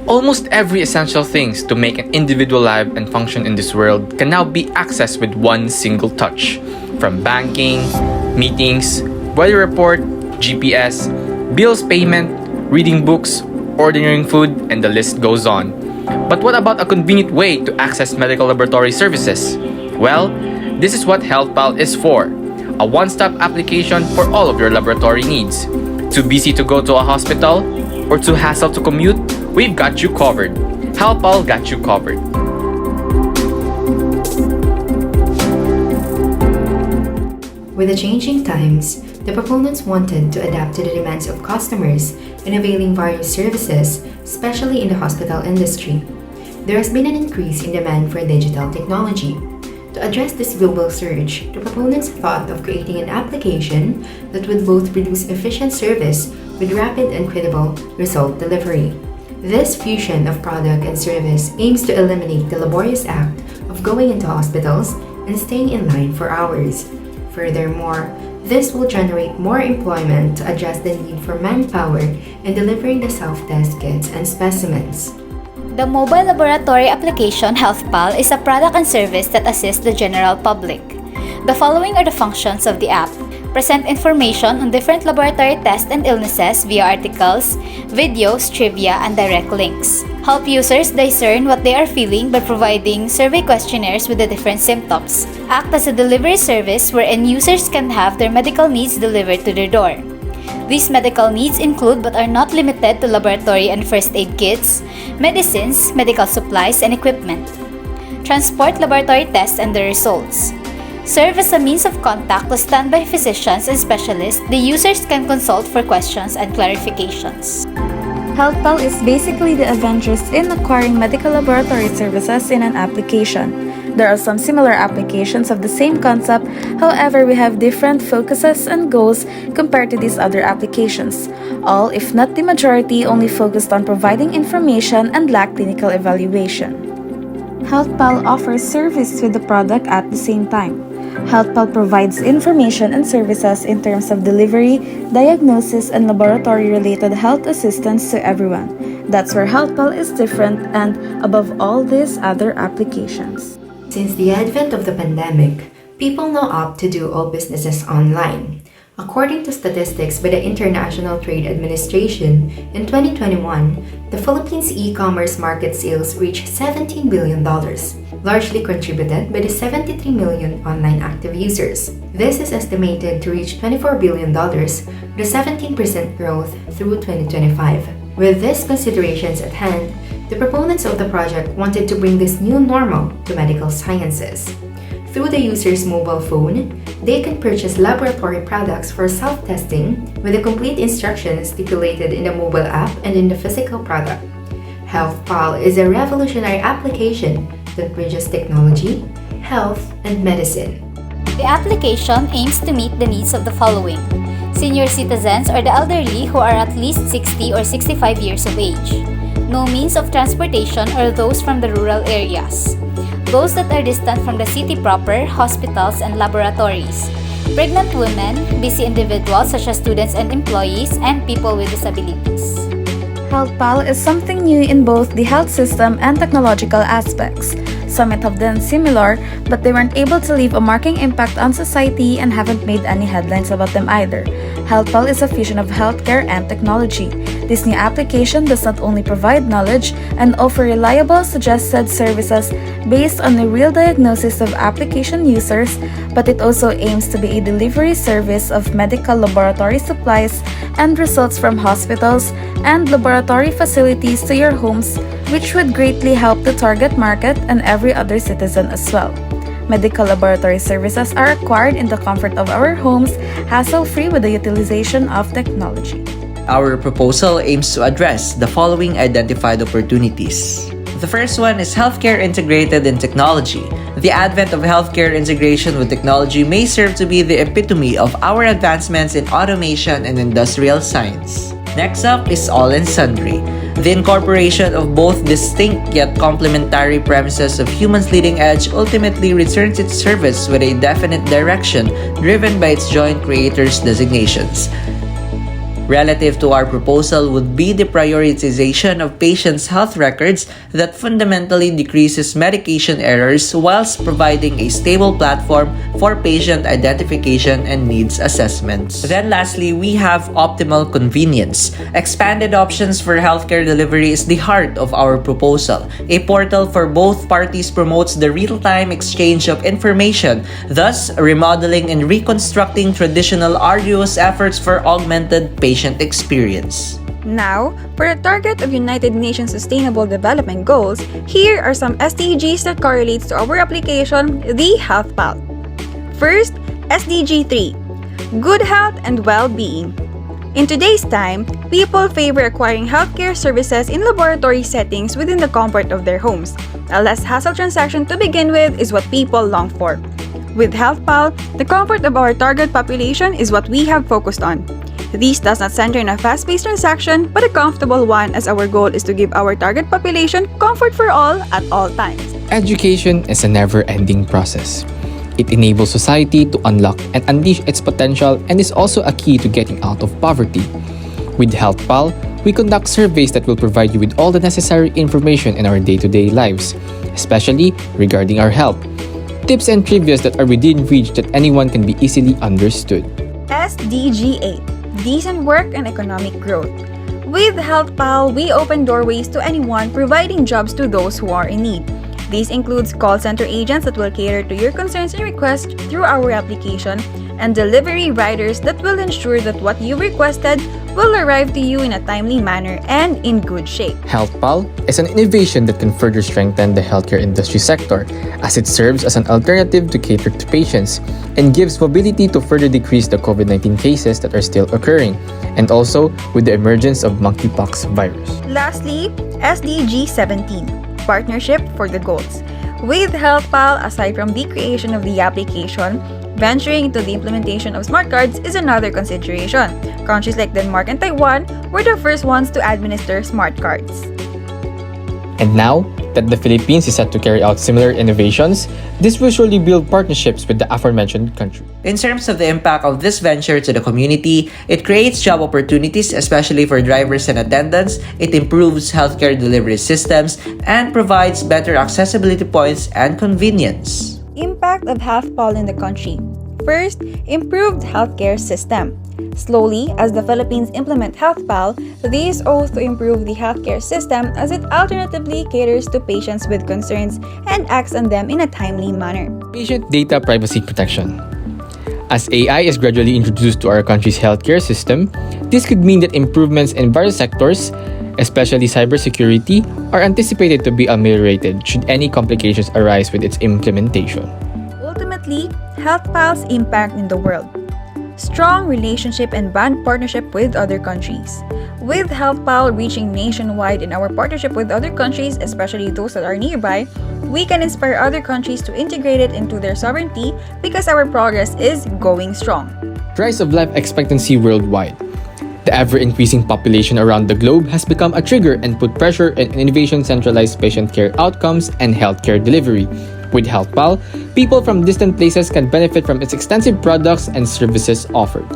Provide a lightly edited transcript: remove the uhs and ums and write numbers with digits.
Almost every essential things to make an individual live and function in this world can now be accessed with one single touch. From banking, meetings, weather report, GPS, bills payment, reading books, ordering food, and the list goes on. But what about a convenient way to access medical laboratory services? Well, this is what HealthPal is for. A one-stop application for all of your laboratory needs. Too busy to go to a hospital? Or too hassle to commute? We've got you covered. HealthPal got you covered. With the changing times, the proponents wanted to adapt to the demands of customers in availing various services, especially in the hospital industry. There has been an increase in demand for digital technology. To address this global surge, the proponents thought of creating an application that would both produce efficient service with rapid and credible result delivery. This fusion of product and service aims to eliminate the laborious act of going into hospitals and staying in line for hours. Furthermore, this will generate more employment to address the need for manpower in delivering the self-test kits and specimens. The mobile laboratory application HealthPal is a product and service that assists the general public. The following are the functions of the app. Present information on different laboratory tests and illnesses via articles, videos, trivia, and direct links. Help users discern what they are feeling by providing survey questionnaires with the different symptoms. Act as a delivery service wherein users can have their medical needs delivered to their door. These medical needs include but are not limited to laboratory and first aid kits, medicines, medical supplies, and equipment. Transport laboratory tests and their results. Serve as a means of contact to standby physicians and specialists the users can consult for questions and clarifications. HealthPal is basically the Avengers in acquiring medical laboratory services in an application. There are some similar applications of the same concept, however, we have different focuses and goals compared to these other applications. All, if not the majority, only focused on providing information and lack clinical evaluation. HealthPal offers service with the product at the same time. HealthPal provides information and services in terms of delivery, diagnosis, and laboratory-related health assistance to everyone. That's where HealthPal is different and above all these other applications. Since the advent of the pandemic, people now opt to do all businesses online. According to statistics by the International Trade Administration, in 2021, the Philippines e-commerce market sales reached $17 billion, largely contributed by the 73 million online active users. This is estimated to reach $24 billion, with a 17% growth through 2025. With these considerations at hand, the proponents of the project wanted to bring this new normal to medical sciences. Through the user's mobile phone, they can purchase laboratory products for self-testing with the complete instructions stipulated in the mobile app and in the physical product. HealthPal is a revolutionary application that bridges technology, health, and medicine. The application aims to meet the needs of the following: senior citizens or the elderly who are at least 60 or 65 years of age, no means of transportation or those from the rural areas, those that are distant from the city proper, hospitals, and laboratories, pregnant women, busy individuals such as students and employees, and people with disabilities. HealthPal is something new in both the health system and technological aspects. Some might have done similar, but they weren't able to leave a marking impact on society and haven't made any headlines about them either. HealthPal is a fusion of healthcare and technology. This new application does not only provide knowledge and offer reliable suggested services based on the real diagnosis of application users, but it also aims to be a delivery service of medical laboratory supplies and results from hospitals and laboratory facilities to your homes, which would greatly help the target market and every other citizen as well. Medical laboratory services are acquired in the comfort of our homes, hassle-free with the utilization of technology. Our proposal aims to address the following identified opportunities. The first one is healthcare integrated in technology. The advent of healthcare integration with technology may serve to be the epitome of our advancements in automation and industrial science. Next up is all and sundry. The incorporation of both distinct yet complementary premises of humans' leading edge ultimately returns its service with a definite direction driven by its joint creators' designations. Relative to our proposal would be the prioritization of patients' health records that fundamentally decreases medication errors whilst providing a stable platform for patient identification and needs assessments. Then lastly, we have optimal convenience. Expanded options for healthcare delivery is the heart of our proposal. A portal for both parties promotes the real-time exchange of information, thus remodeling and reconstructing traditional arduous efforts for augmented patient experience. Now, for the target of United Nations Sustainable Development Goals, here are some SDGs that correlates to our application, the Health Pal. First, SDG 3, Good Health and Well-Being. In today's time, people favor acquiring healthcare services in laboratory settings within the comfort of their homes. A less hassle transaction to begin with is what people long for. With HealthPal, the comfort of our target population is what we have focused on. This does not center in a fast-paced transaction, but a comfortable one, as our goal is to give our target population comfort for all at all times. Education is a never-ending process. It enables society to unlock and unleash its potential and is also a key to getting out of poverty. With HealthPal, we conduct surveys that will provide you with all the necessary information in our day-to-day lives, especially regarding our health. Tips and trivias that are within reach that anyone can be easily understood. SDG 8, Decent Work and Economic Growth. With HealthPal, we open doorways to anyone, providing jobs to those who are in need. This includes call center agents that will cater to your concerns and requests through our application, and delivery riders that will ensure that what you requested will arrive to you in a timely manner and in good shape. HealthPal is an innovation that can further strengthen the healthcare industry sector, as it serves as an alternative to cater to patients and gives mobility to further decrease the COVID-19 cases that are still occurring, and also with the emergence of monkeypox virus. Lastly, SDG 17, Partnership for the Goals. With HealthPal, aside from the creation of the application, venturing into the implementation of smart cards is another consideration. Countries like Denmark and Taiwan were the first ones to administer smart cards. And now that the Philippines is set to carry out similar innovations, this will surely build partnerships with the aforementioned country. In terms of the impact of this venture to the community, it creates job opportunities, especially for drivers and attendants, it improves healthcare delivery systems, and provides better accessibility points and convenience. Impact of HealthPal in the country. First, improved healthcare system. Slowly, as the Philippines implement HealthPal, this oath to improve the healthcare system as it alternatively caters to patients with concerns and acts on them in a timely manner. Patient data privacy protection. As AI is gradually introduced to our country's healthcare system, this could mean that improvements in various sectors, especially cybersecurity, are anticipated to be ameliorated should any complications arise with its implementation. Ultimately, HealthPal's impact in the world. Strong relationship and bond partnership with other countries. With HealthPal reaching nationwide in our partnership with other countries, especially those that are nearby, we can inspire other countries to integrate it into their sovereignty because our progress is going strong. Rise of life expectancy worldwide. The ever-increasing population around the globe has become a trigger and put pressure on innovation-centralized patient care outcomes and healthcare delivery. With HealthPal, people from distant places can benefit from its extensive products and services offered.